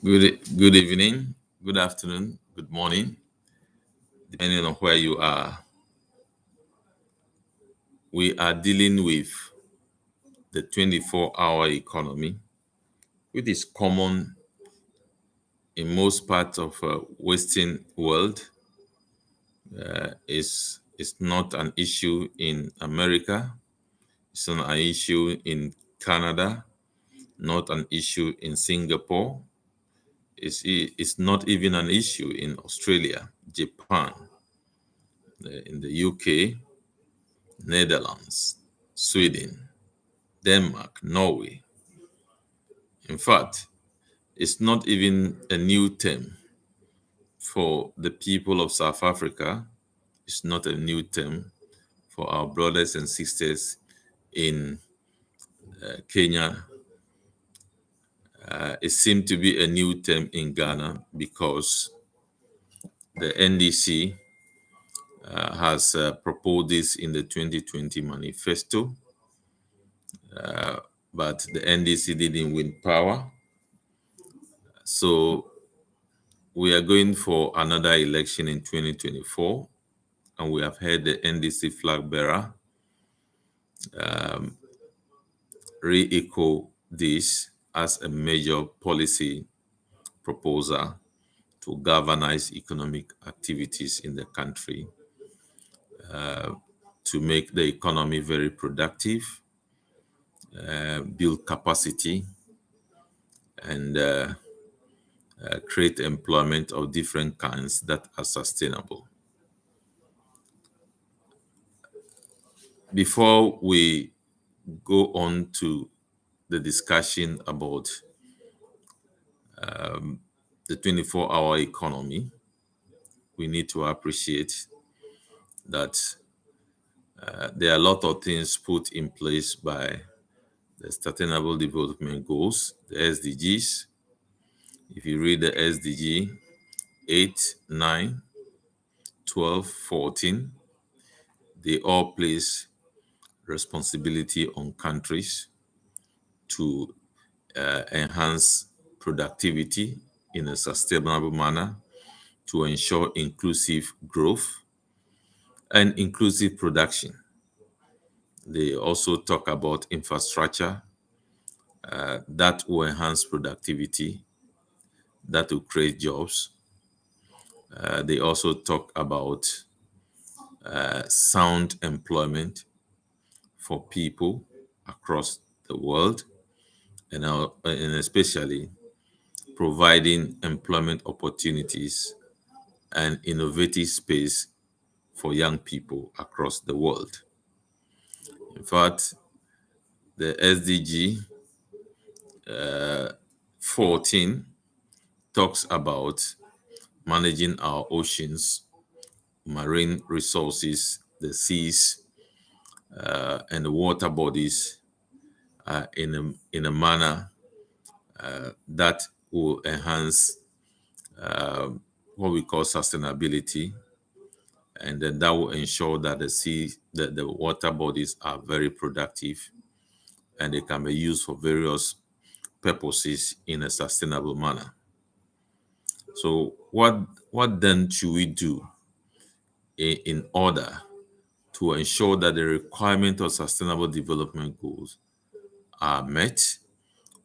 Good evening, good afternoon, good morning, depending on where you are. We are dealing with the 24-hour economy, which is common in most parts of Western world. Is not an issue in America. It's not an issue in Canada. Not an issue in Singapore. It's not even an issue in Australia, Japan, in the UK, Netherlands, Sweden, Denmark, Norway. In fact, it's not even a new term for the people of South Africa. It's not a new term for our brothers and sisters in Kenya. It seemed to be a new term in Ghana because the NDC has proposed this in the 2020 manifesto, but the NDC didn't win power. So we are going for another election in 2024, and we have heard the NDC flag bearer re-echo this as a major policy proposal to galvanize economic activities in the country, to make the economy very productive, build capacity, and create employment of different kinds that are sustainable. Before we go on to the discussion about the 24-hour economy, we need to appreciate that there are a lot of things put in place by the Sustainable Development Goals, the SDGs. If you read the SDG 8, 9, 12, 14, they all place responsibility on countries to enhance productivity in a sustainable manner, to ensure inclusive growth and inclusive production. They also talk about infrastructure that will enhance productivity, that will create jobs. They also talk about sound employment for people across the world, and especially providing employment opportunities and innovative space for young people across the world. In fact, the SDG 14 talks about managing our oceans, marine resources, the seas, and the water bodies in a manner that will enhance what we call sustainability, and then that will ensure that the water bodies are very productive and they can be used for various purposes in a sustainable manner. So what then should we do in order to ensure that the requirement of Sustainable Development Goals are met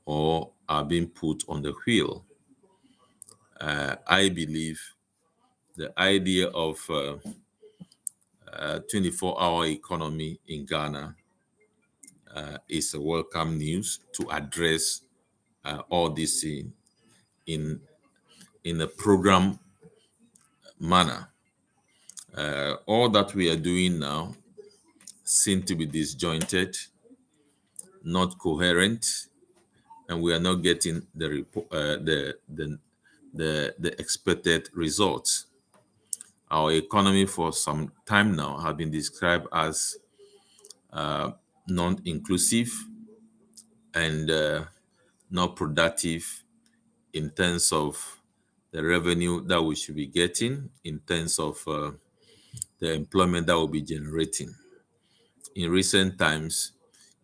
or are being put on the wheel? I believe the idea of 24-hour economy in Ghana is a welcome news to address all this in a program manner. All that we are doing now seem to be disjointed, not coherent, and we are not getting the expected results. Our economy for some time now has been described as non-inclusive and not productive in terms of the revenue that we should be getting, in terms of the employment that will be generating. In recent times,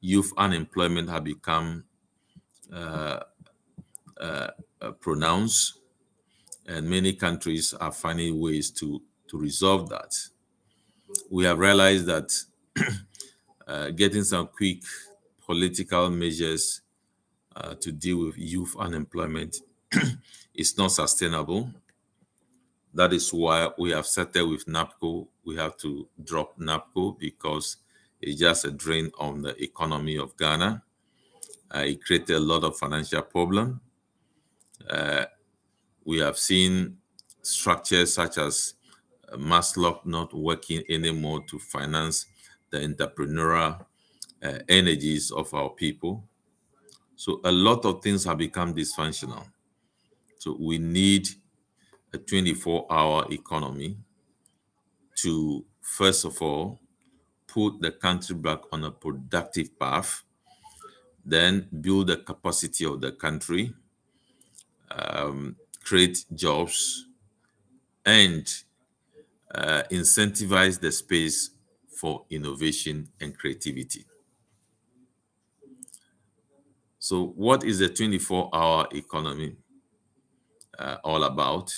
youth unemployment has become a pronounced, and many countries are finding ways to resolve that. We have realized that getting some quick political measures to deal with youth unemployment is not sustainable. That is why we have started with NAPCO. We have to drop NAPCO because it's just a drain on the economy of Ghana. It created a lot of financial problem. We have seen structures such as Maslow not working anymore to finance the entrepreneurial energies of our people. So a lot of things have become dysfunctional. So we need a 24-hour economy to, first of all, put the country back on a productive path, then build the capacity of the country, create jobs, and incentivize the space for innovation and creativity. So, what is the 24-hour economy all about?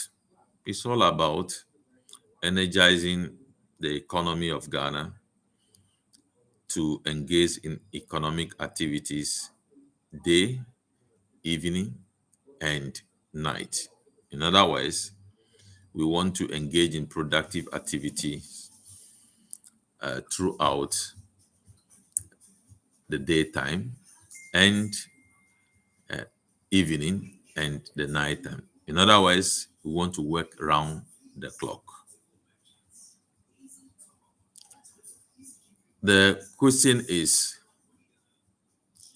It's all about energizing the economy of Ghana to engage in economic activities day, evening, and night. In other words, we want to engage in productive activity throughout the daytime and evening and the nighttime. In other words, we want to work around the clock. The question is,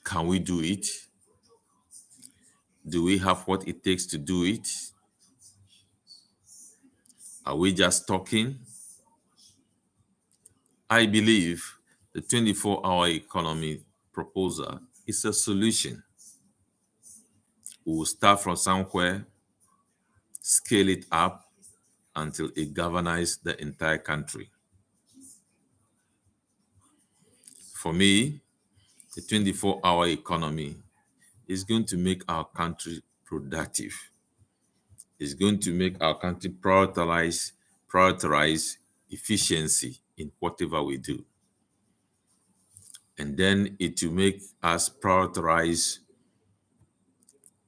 can we do it? Do we have what it takes to do it? Are we just talking? I believe the 24-hour economy proposal is a solution. We will start from somewhere, scale it up until it governs the entire country. For me, the 24-hour economy is going to make our country productive. It's going to make our country prioritize efficiency in whatever we do. And then it will make us prioritize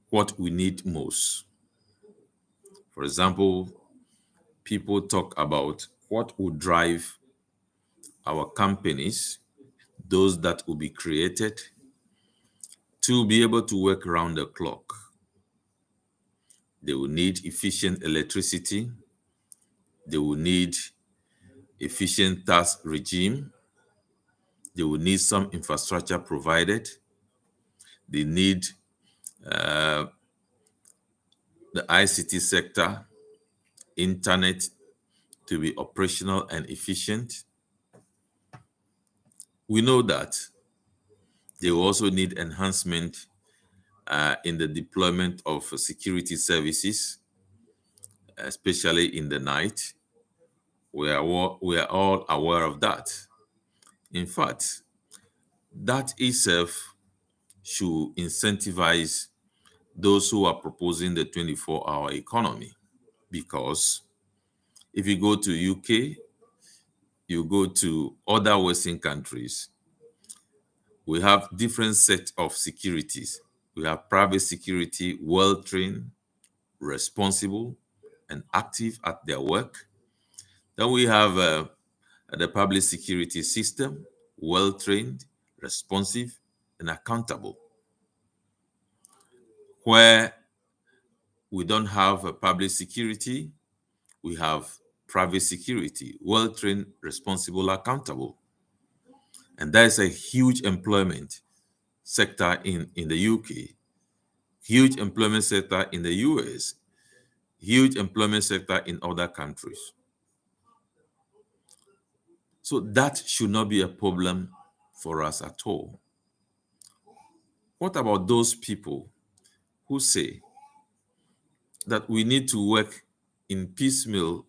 what we need most. For example, people talk about what will drive our companies, those that will be created, to be able to work around the clock. They will need efficient electricity. They will need efficient tax regime. They will need some infrastructure provided. They need the ICT sector, internet to be operational and efficient. We know that they will also need enhancement in the deployment of security services, especially in the night. We are all aware of that. In fact, that itself should incentivize those who are proposing the 24-hour economy. Because if you go to UK, you go to other Western countries, we have different sets of securities. We have private security, well-trained, responsible, and active at their work. Then we have the public security system, well-trained, responsive, and accountable. Where we don't have a public security, we have private security, well-trained, responsible, accountable. And that is a huge employment sector in the UK, huge employment sector in the US, huge employment sector in other countries. So that should not be a problem for us at all. What about those people who say that we need to work in piecemeal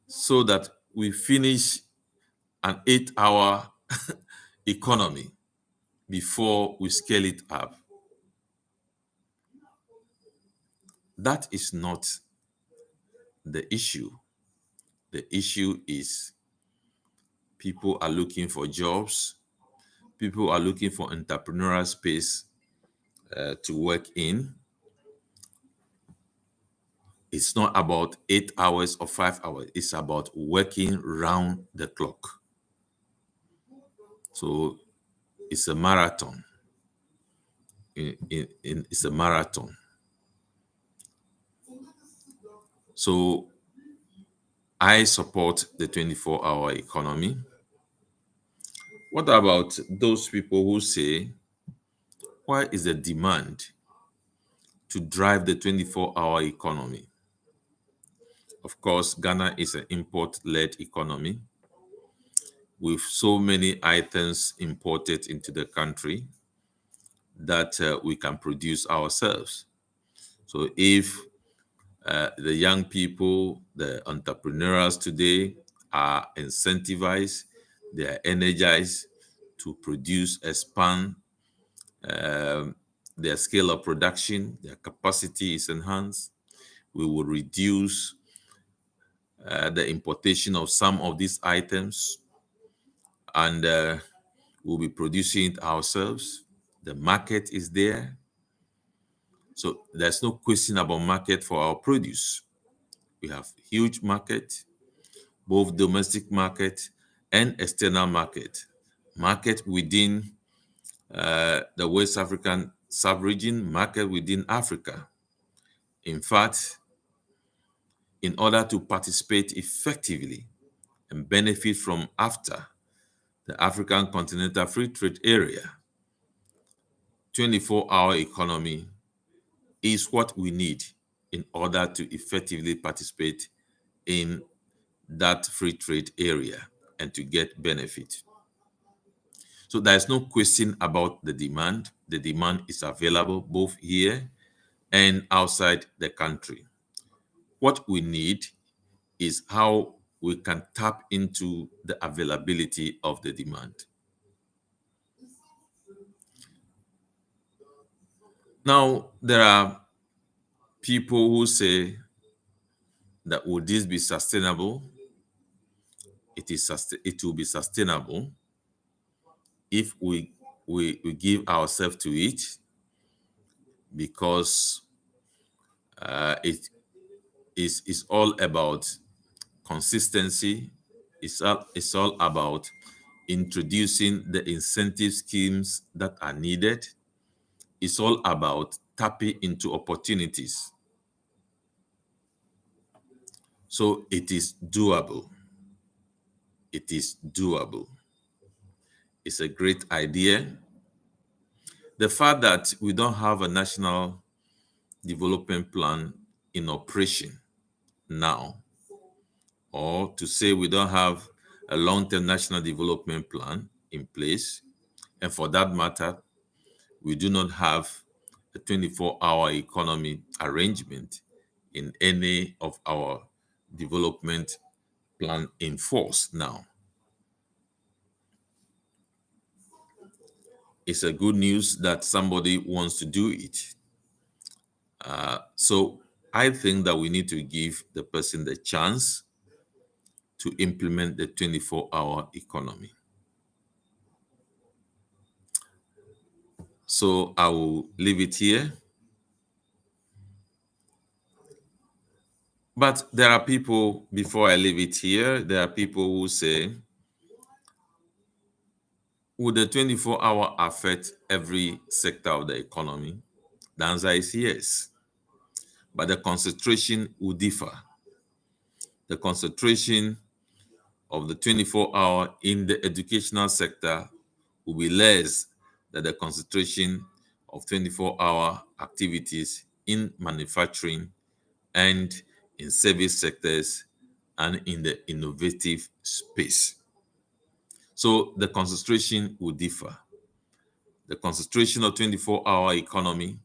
so that we finish an 8-hour economy before we scale it up? That is not the issue. The issue is people are looking for jobs, people are looking for entrepreneurial space to work in. It's not about 8 hours or 5 hours, it's about working round the clock. So it's a marathon. It's a marathon. So I support the 24-hour economy. What about those people who say, why is the demand to drive the 24-hour economy? Of course, Ghana is an import-led economy with so many items imported into the country that we can produce ourselves. So if the young people, the entrepreneurs today are incentivized, they are energized to produce, expand their scale of production, their capacity is enhanced. We will reduce the importation of some of these items, and we'll be producing it ourselves. The market is there. So there's no question about market for our produce. We have huge market, both domestic market and external market. Market within the West African sub-region, market within Africa. In fact, in order to participate effectively and benefit from AfTA, the African Continental Free Trade Area, 24-hour economy is what we need in order to effectively participate in that free trade area and to get benefit. So there's no question about the demand. The demand is available both here and outside the country. What we need is how we can tap into the availability of the demand. Now, there are people who say that would this be sustainable? It will be sustainable if we give ourselves to it, because it is all about consistency. It's all about introducing the incentive schemes that are needed. It's all about tapping into opportunities. So it is doable. It is doable. It's a great idea. The fact that we don't have a national development plan in operation now, or to say we don't have a long-term national development plan in place, and for that matter, we do not have a 24-hour economy arrangement in any of our development plan in force now. It's a good news that somebody wants to do it. So I think that we need to give the person the chance to implement the 24-hour economy. So I will leave it here. But there are people, before I leave it here, there are people who say, would the 24-hour affect every sector of the economy? The answer is yes. But the concentration will differ. The concentration of the 24-hour in the educational sector will be less than the concentration of 24-hour activities in manufacturing and in service sectors and in the innovative space. So the concentration will differ. The concentration of 24-hour economy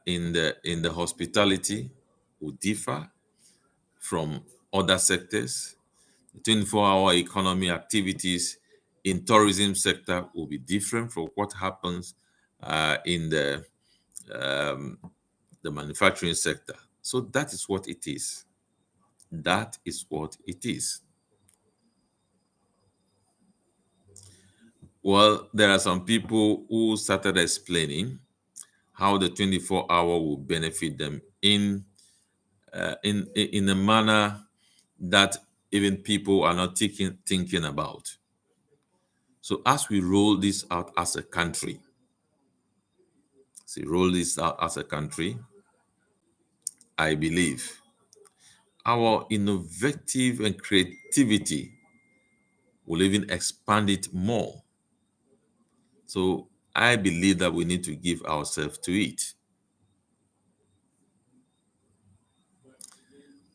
in the hospitality will differ from other sectors. The 24-hour economy activities in tourism sector will be different from what happens in the the manufacturing sector. So that is what it is. That is what it is. Well, there are some people who started explaining how the 24-hour will benefit them in a manner that even people are not thinking about. So as we roll this out as a country, I believe our innovative and creativity will even expand it more. So I believe that we need to give ourselves to it.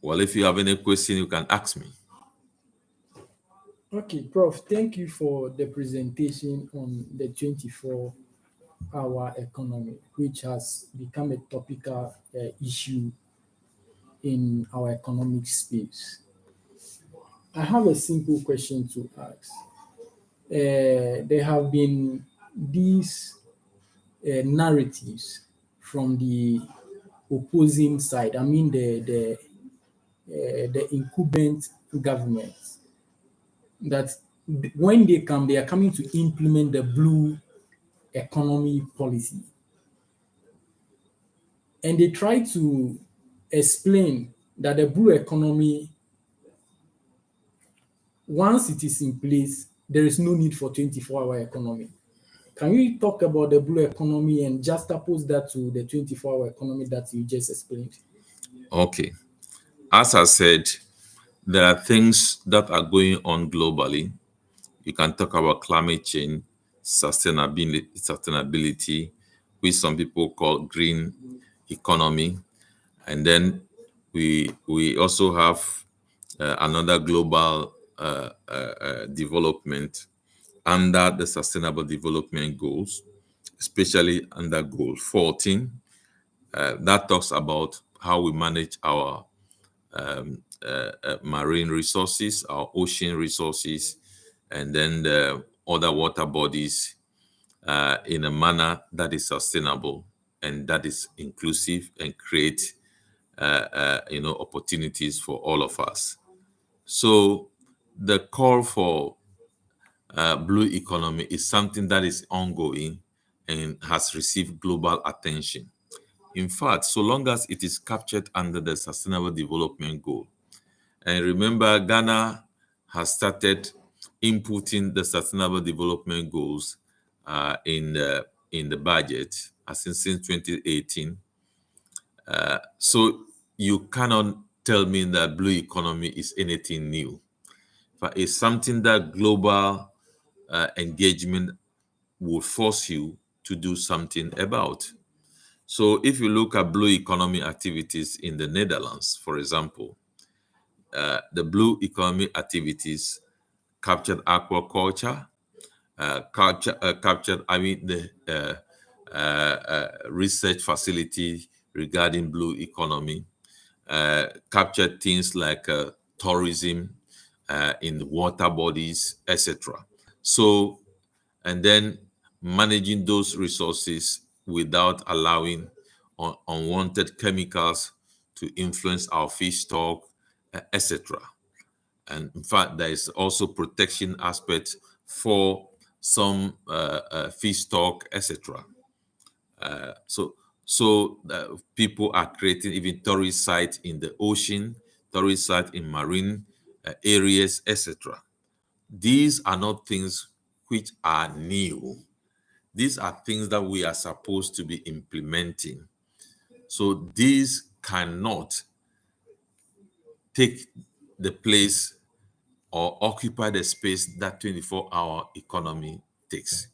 Well, if you have any question, you can ask me. Okay, Prof, thank you for the presentation on the 24-hour economy, which has become a topical issue in our economic space. I have a simple question to ask. There have been these narratives from the opposing side. I mean, the incumbent government that when they come, they are coming to implement the blue economy policy, and they try to explain that the blue economy, once it is in place, there is no need for 24-hour economy. Can you talk about the blue economy and juxtapose that to the 24-hour economy that you just explained? Okay. As I said, there are things that are going on globally. You can talk about climate change, sustainability, which some people call green economy, and then we also have another global development under the Sustainable Development Goals, especially under Goal 14. That talks about how we manage our marine resources, our ocean resources, and then the other water bodies in a manner that is sustainable and that is inclusive and create opportunities for all of us. So the call for blue economy is something that is ongoing and has received global attention. In fact, so long as it is captured under the Sustainable Development Goal, and remember, Ghana has started inputting the Sustainable Development Goals in the budget since 2018. So you cannot tell me that blue economy is anything new. But it's something that global engagement will force you to do something about. So if you look at blue economy activities in the Netherlands, for example, the blue economy activities captured aquaculture, captured, the research facility regarding blue economy, captured things like tourism in water bodies, etc. So, and then managing those resources without allowing unwanted chemicals to influence our fish stock, etc. And in fact, there is also protection aspect for some fish stock, etc. So people are creating even tourist sites in the ocean, tourist sites in marine areas, etc. These are not things which are new. These are things that we are supposed to be implementing. So these cannot take the place or occupy the space that 24-hour economy takes.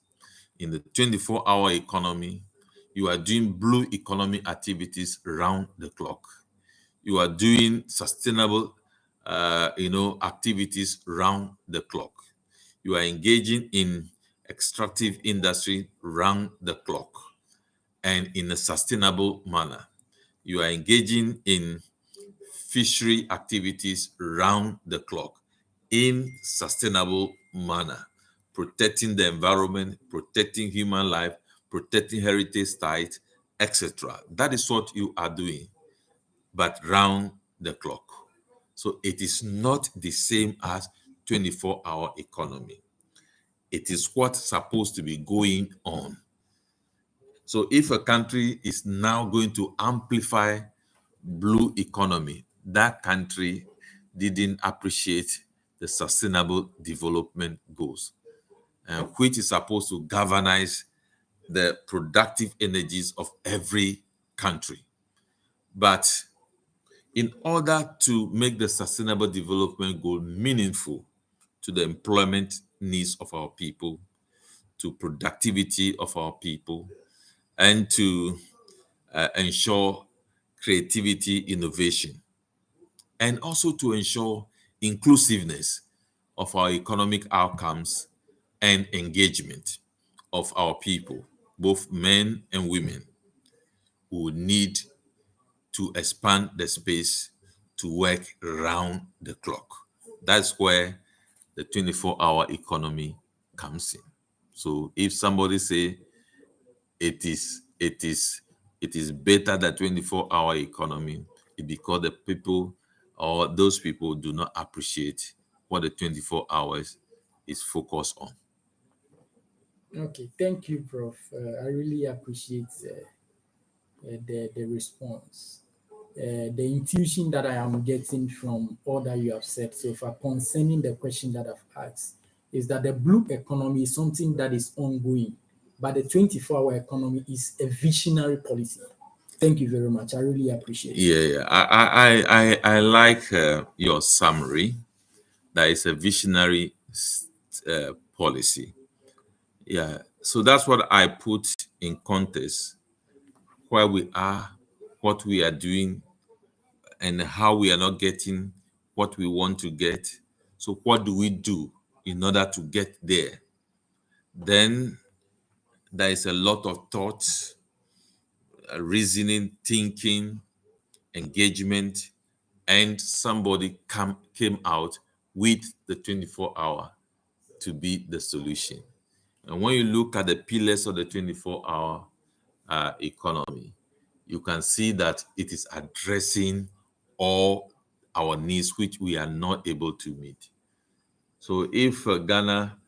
In the 24-hour economy, you are doing blue economy activities round the clock. You are doing sustainable, activities round the clock. You are engaging in extractive industry round the clock and in a sustainable manner. You are engaging in fishery activities round the clock in sustainable manner, protecting the environment, protecting human life, protecting heritage sites, etc. That is what you are doing, but round the clock. So it is not the same as 24-hour economy. It is what's supposed to be going on. So if a country is now going to amplify blue economy, that country didn't appreciate the sustainable development goals, which is supposed to galvanize the productive energies of every country. But in order to make the sustainable development goal meaningful to the employment needs of our people, to productivity of our people, and to ensure creativity, innovation, and also to ensure inclusiveness of our economic outcomes and engagement of our people, both men and women, who need to expand the space to work round the clock. That's where the 24-hour economy comes in. So if somebody say it is better than 24-hour economy, it's because the people or those people do not appreciate what the 24 hours is focused on. Okay, thank you, Prof. I really appreciate the response. The intuition that I am getting from all that you have said so far concerning the question that I've asked is that the blue economy is something that is ongoing, but the 24-hour economy is a visionary policy. Thank you very much. I really appreciate it. Yeah. I like your summary. That is a visionary policy. Yeah. So that's what I put in context where we are, what we are doing, and how we are not getting what we want to get. So what do we do in order to get there? Then there is a lot of thoughts, reasoning, thinking, engagement, and somebody came out with the 24-hour to be the solution. And when you look at the pillars of the 24-hour economy, you can see that it is addressing all our needs which we are not able to meet. So if Ghana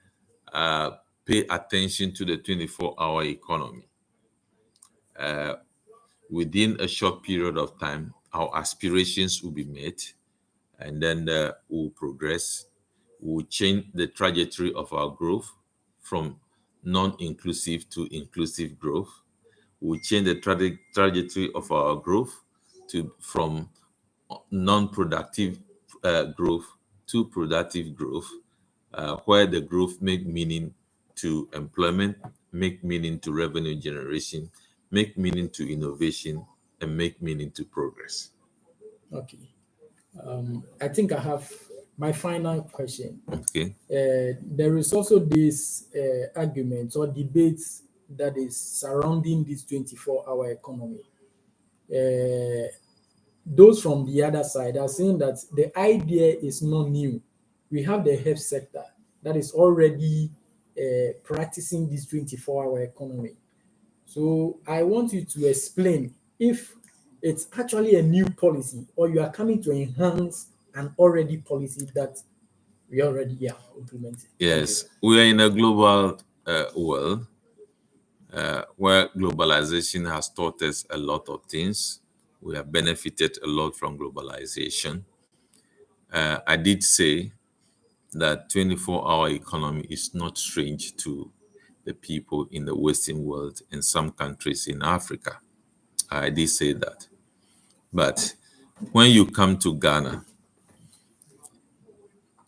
uh, pay attention to the 24-hour economy, within a short period of time, our aspirations will be met, and then we'll progress. We'll change the trajectory of our growth from non-inclusive to inclusive growth. We'll change the trajectory of our growth to from non-productive growth to productive growth, where the growth make meaning to employment, make meaning to revenue generation, make meaning to innovation, and make meaning to progress. Okay. I think I have my final question. Okay. There is also this argument or debate that is surrounding this 24-hour economy. Uh, those from the other side are saying that the idea is not new. We have the health sector that is already practicing this 24-hour economy. So I want you to explain if it's actually a new policy or you are coming to enhance an already policy that we already are implementing. Thank you. Yes, we are in a global world where globalization has taught us a lot of things. We have benefited a lot from globalization. I did say that 24-hour economy is not strange to the people in the Western world and some countries in Africa. I did say that. But when you come to Ghana,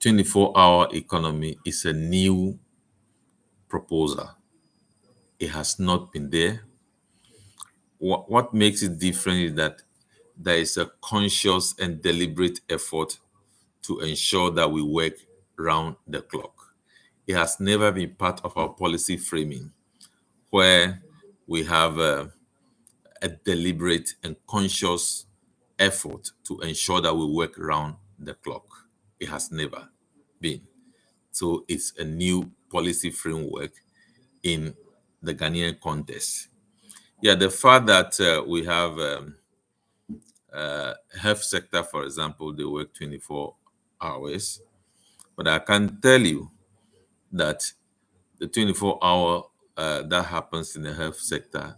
24-hour economy is a new proposal. It has not been there. What makes it different is that there is a conscious and deliberate effort to ensure that we work round the clock. It has never been part of our policy framing where we have a deliberate and conscious effort to ensure that we work round the clock. It has never been. So it's a new policy framework in the Ghanaian context. Yeah, the fact that we have health sector, for example, they work 24 hours, but I can tell you that the 24-hour that happens in the health sector,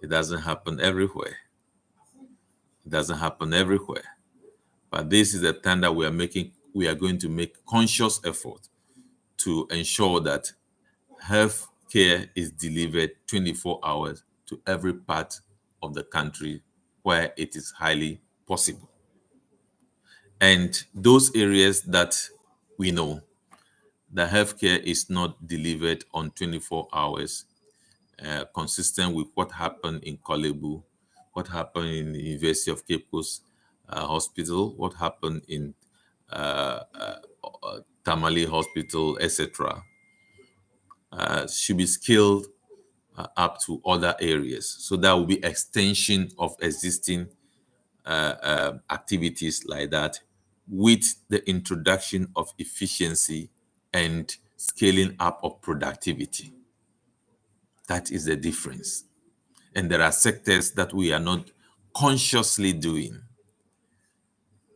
it doesn't happen everywhere. It doesn't happen everywhere. But this is the time that we are going to make conscious effort to ensure that health care is delivered 24 hours to every part of the country where it is highly possible. And those areas that we know the healthcare is not delivered on 24 hours, consistent with what happened in Kolebu, what happened in the University of Cape Coast Hospital, what happened in uh, uh, Tamale Hospital, etc., should be scaled up to other areas. So that will be extension of existing activities like that, with the introduction of efficiency and scaling up of productivity. That is the difference. And there are sectors that we are not consciously doing.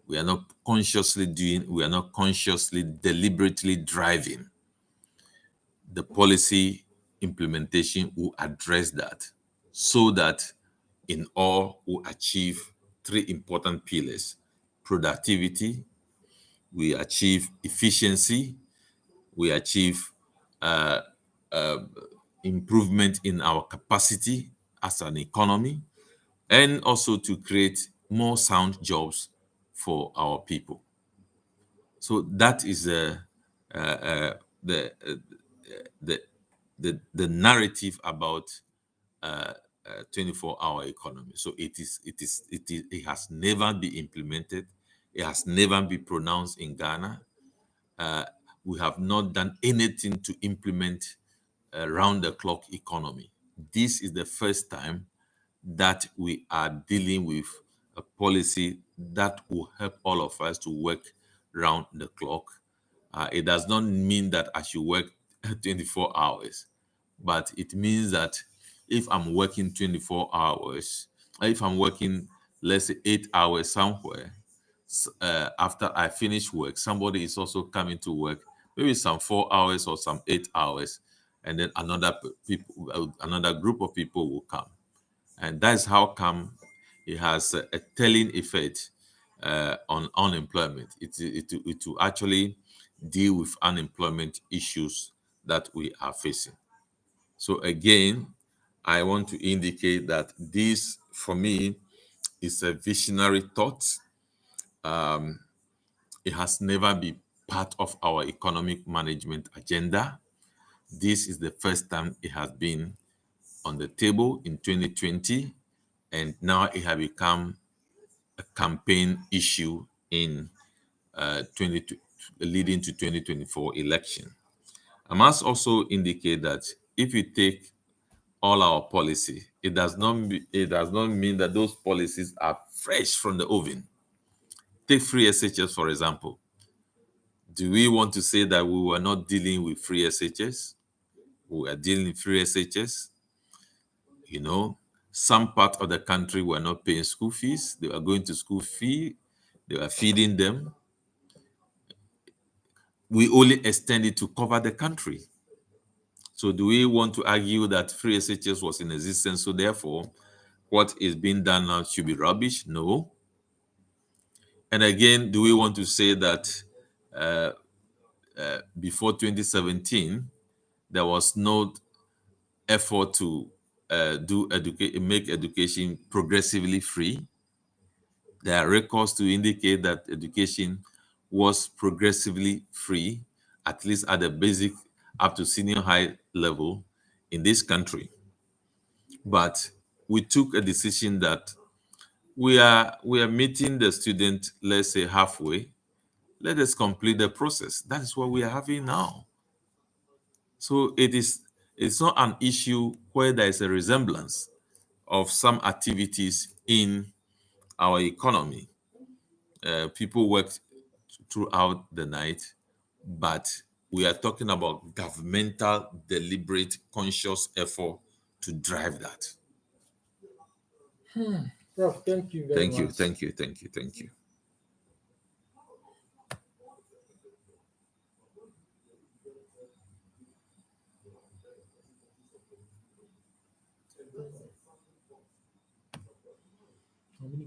We are not consciously doing, we are not consciously, deliberately driving. The policy implementation will address that so that in all we achieve three important pillars: productivity, we achieve efficiency, we achieve uh, uh, improvement in our capacity as an economy, and also to create more sound jobs for our people. So that is the, uh, the the narrative about 24-hour economy. So it has never been implemented. It has never been pronounced in Ghana. Uh, we have not done anything to implement round the clock economy. This is the first time that we are dealing with a policy that will help all of us to work round the clock. It does not mean that I should work 24 hours, but it means that if I'm working 24 hours, if I'm working, let's say, 8 hours somewhere, after I finish work, somebody is also coming to work, maybe some 4 hours or some 8 hours, and then another group of people will come, and that's how come it has a telling effect on unemployment. It will actually deal with unemployment issues that we are facing. So again, I want to indicate that this, for me, is a visionary thought. It has never been part of our economic management agenda. This is the first time it has been on the table in 2020, and now it has become a campaign issue in 20, leading to 2024 election. I must also indicate that if you take all our policy, it does not mean that those policies are fresh from the oven. Take free SHS, for example. Do we want to say that we were not dealing with free SHS? We are dealing with free SHS. You know, some part of the country were not paying school fees. They were going to school fee. They were feeding them. We only extended to cover the country. So do we want to argue that free SHS was in existence, so therefore what is being done now should be rubbish? No. And again, do we want to say that uh, before 2017 there was no effort to make education progressively free? There are records to indicate that education was progressively free, at least at the basic up to senior high level in this country. But we took a decision that we are meeting the student, let's say, halfway. Let us complete the process. That is what we are having now. So it's not an issue where there is a resemblance of some activities in our economy. People worked throughout the night, but we are talking about governmental, deliberate, conscious effort to drive that. Prof, thank you very Thank you, much. thank you, thank you, thank you. How many